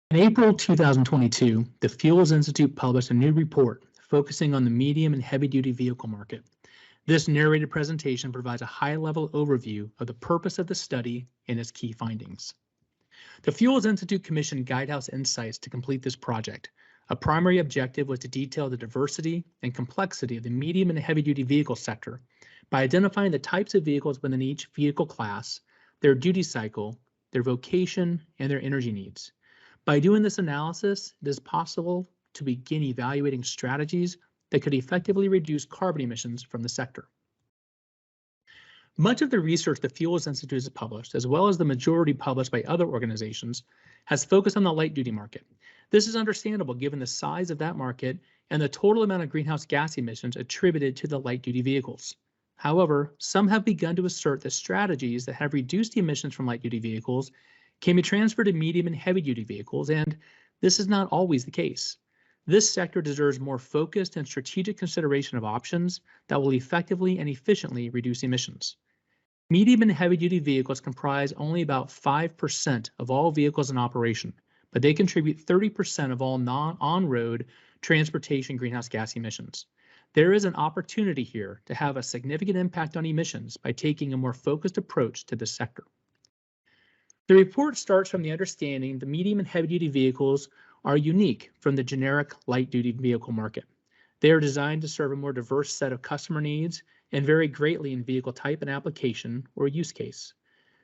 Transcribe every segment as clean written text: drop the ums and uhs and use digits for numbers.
In April 2022, the Fuels Institute published a new report focusing on the medium and heavy-duty vehicle market. This narrated presentation provides a high-level overview of the purpose of the study and its key findings. The Fuels Institute commissioned Guidehouse Insights to complete this project. A primary objective was to detail the diversity and complexity of the medium and heavy-duty vehicle sector by identifying the types of vehicles within each vehicle class, their duty cycle, their vocation, and their energy needs. By doing this analysis, it is possible to begin evaluating strategies that could effectively reduce carbon emissions from the sector. Much of the research the Fuels Institute has published, as well as the majority published by other organizations, has focused on the light-duty market. This is understandable given the size of that market and the total amount of greenhouse gas emissions attributed to the light-duty vehicles. However, some have begun to assert that strategies that have reduced emissions from light-duty vehicles can be transferred to medium and heavy-duty vehicles, and this is not always the case. This sector deserves more focused and strategic consideration of options that will effectively and efficiently reduce emissions. Medium and heavy-duty vehicles comprise only about 5% of all vehicles in operation, but they contribute 30% of all on-road transportation greenhouse gas emissions. There is an opportunity here to have a significant impact on emissions by taking a more focused approach to this sector. The report starts from the understanding the medium and heavy-duty vehicles are unique from the generic light-duty vehicle market. They are designed to serve a more diverse set of customer needs and vary greatly in vehicle type and application or use case.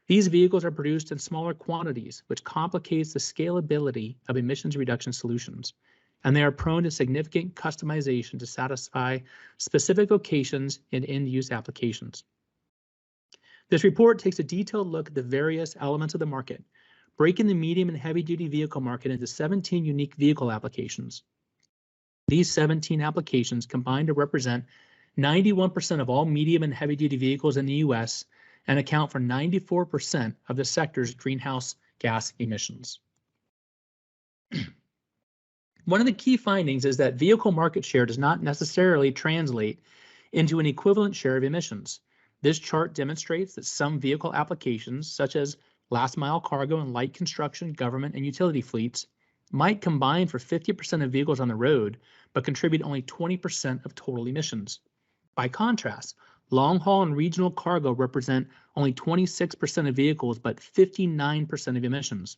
These vehicles are produced in smaller quantities, which complicates the scalability of emissions reduction solutions, and they are prone to significant customization to satisfy specific vocations and end-use applications. This report takes a detailed look at the various elements of the market, breaking the medium and heavy-duty vehicle market into 17 unique vehicle applications. These 17 applications combine to represent 91% of all medium and heavy-duty vehicles in the U.S. and account for 94% of the sector's greenhouse gas emissions. One of the key findings is that vehicle market share does not necessarily translate into an equivalent share of emissions. This chart demonstrates that some vehicle applications, such as last-mile cargo and light construction, government, and utility fleets, might combine for 50% of vehicles on the road, but contribute only 20% of total emissions. By contrast, long-haul and regional cargo represent only 26% of vehicles, but 59% of emissions.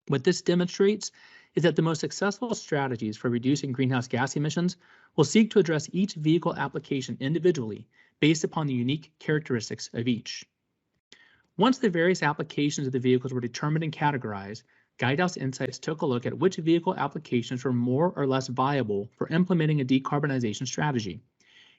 What this demonstrates is that the most successful strategies for reducing greenhouse gas emissions will seek to address each vehicle application individually based upon the unique characteristics of each. Once the various applications of the vehicles were determined and categorized, Guidehouse Insights took a look at which vehicle applications were more or less viable for implementing a decarbonization strategy.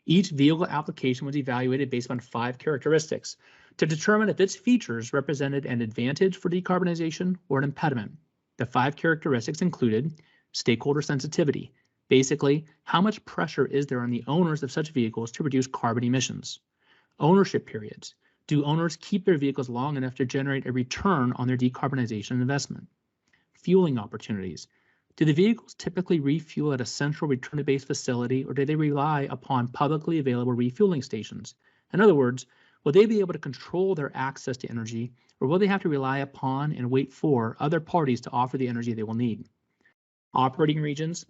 Each vehicle application was evaluated based on 5 characteristics to determine if its features represented an advantage for decarbonization or an impediment. The 5 characteristics included stakeholder sensitivity. Basically, how much pressure is there on the owners of such vehicles to reduce carbon emissions? Ownership periods. Do owners keep their vehicles long enough to generate a return on their decarbonization investment? Fueling opportunities. Do the vehicles typically refuel at a central return-to-base facility, or do they rely upon publicly available refueling stations? In other words, will they be able to control their access to energy, or will they have to rely upon and wait for other parties to offer the energy they will need? Operating regions.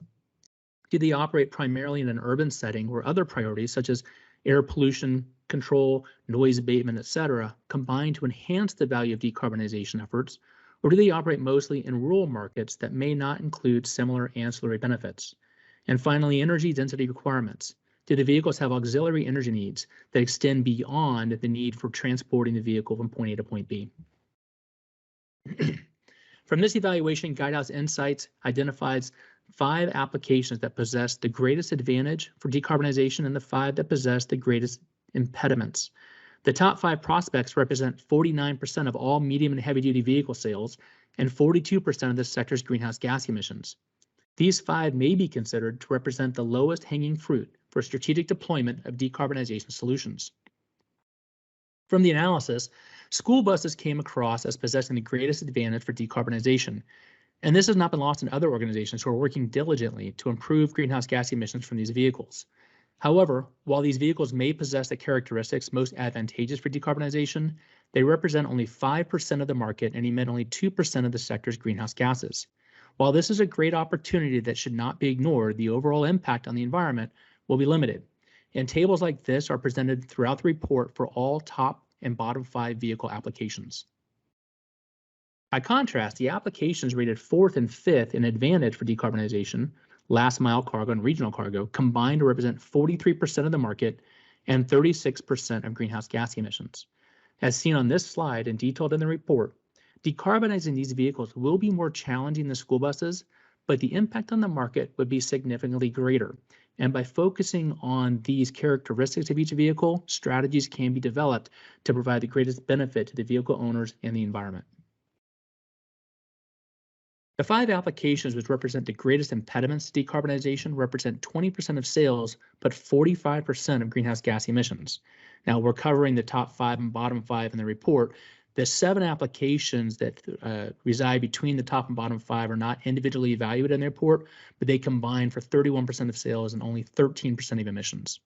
Do they operate primarily in an urban setting where other priorities such as air pollution control, noise abatement, etc., combine to enhance the value of decarbonization efforts, or do they operate mostly in rural markets that may not include similar ancillary benefits? And finally, energy density requirements. Do the vehicles have auxiliary energy needs that extend beyond the need for transporting the vehicle from point A to point B? From this evaluation, Guidehouse Insights identifies 5 applications that possess the greatest advantage for decarbonization and the 5 that possess the greatest impediments. The top 5 prospects represent 49% of all medium and heavy-duty vehicle sales and 42% of the sector's greenhouse gas emissions. These 5 may be considered to represent the lowest hanging fruit for strategic deployment of decarbonization solutions. From the analysis, school buses came across as possessing the greatest advantage for decarbonization, and this has not been lost in other organizations who are working diligently to improve greenhouse gas emissions from these vehicles. However, while these vehicles may possess the characteristics most advantageous for decarbonization, they represent only 5% of the market and emit only 2% of the sector's greenhouse gases. While this is a great opportunity that should not be ignored, the overall impact on the environment will be limited. And tables like this are presented throughout the report for all top and bottom 5 vehicle applications. By contrast, the applications rated 4th and 5th in advantage for decarbonization, last mile cargo and regional cargo, combined to represent 43% of the market and 36% of greenhouse gas emissions. As seen on this slide and detailed in the report, decarbonizing these vehicles will be more challenging than school buses, but the impact on the market would be significantly greater. And by focusing on these characteristics of each vehicle, strategies can be developed to provide the greatest benefit to the vehicle owners and the environment. The 5 applications which represent the greatest impediments to decarbonization represent 20% of sales, but 45% of greenhouse gas emissions. Now, we're covering the top 5 and bottom 5 in the report. The 7 applications that reside between the top and bottom 5 are not individually evaluated in the report, but they combine for 31% of sales and only 13% of emissions.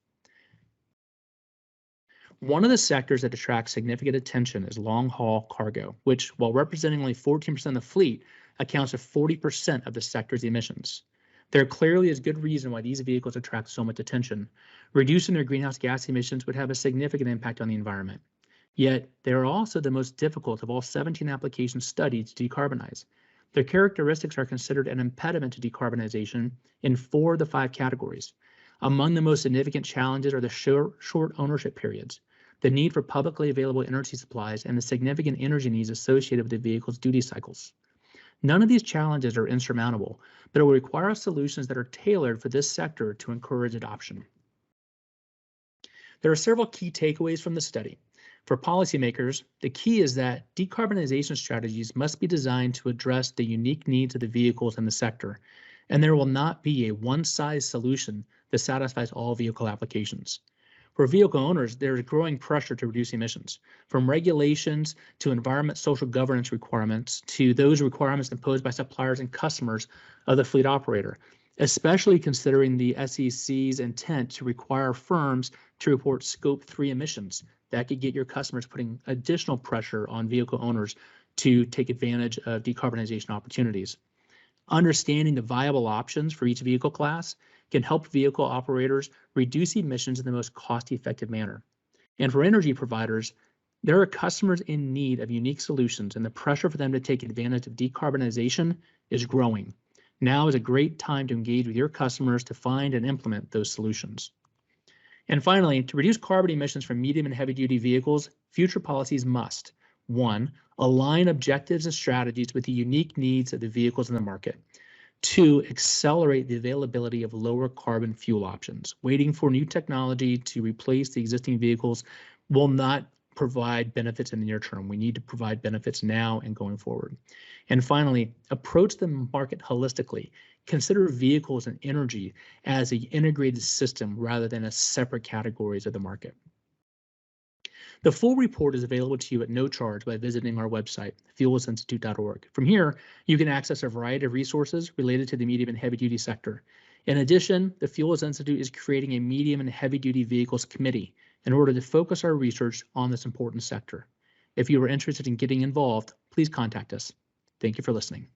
One of the sectors that attracts significant attention is long-haul cargo, which, while representing only 14% of the fleet, accounts for 40% of the sector's emissions. There clearly is good reason why these vehicles attract so much attention. Reducing their greenhouse gas emissions would have a significant impact on the environment. Yet, they are also the most difficult of all 17 applications studied to decarbonize. Their characteristics are considered an impediment to decarbonization in 4 of the 5 categories. Among the most significant challenges are the short ownership periods, the need for publicly available energy supplies, and the significant energy needs associated with the vehicle's duty cycles. None of these challenges are insurmountable, but it will require solutions that are tailored for this sector to encourage adoption. There are several key takeaways from the study. For policymakers, the key is that decarbonization strategies must be designed to address the unique needs of the vehicles in the sector, and there will not be a one-size solution that satisfies all vehicle applications. For vehicle owners, there is growing pressure to reduce emissions, from regulations to environment social governance requirements to those requirements imposed by suppliers and customers of the fleet operator, especially considering the SEC's intent to require firms to report Scope 3 emissions. That could get your customers putting additional pressure on vehicle owners to take advantage of decarbonization opportunities. Understanding the viable options for each vehicle class can help vehicle operators reduce emissions in the most cost-effective manner. And for energy providers, there are customers in need of unique solutions, and the pressure for them to take advantage of decarbonization is growing. Now is a great time to engage with your customers to find and implement those solutions. And finally, to reduce carbon emissions from medium and heavy-duty vehicles, future policies must, 1, align objectives and strategies with the unique needs of the vehicles in the market. 2, accelerate the availability of lower carbon fuel options. Waiting for new technology to replace the existing vehicles will not provide benefits in the near term. We need to provide benefits now and going forward. And finally, approach the market holistically. Consider vehicles and energy as an integrated system rather than as separate categories of the market. The full report is available to you at no charge by visiting our website, fuelsinstitute.org. From here, you can access a variety of resources related to the medium and heavy-duty sector. In addition, the Fuels Institute is creating a medium and heavy-duty vehicles committee in order to focus our research on this important sector. If you are interested in getting involved, please contact us. Thank you for listening.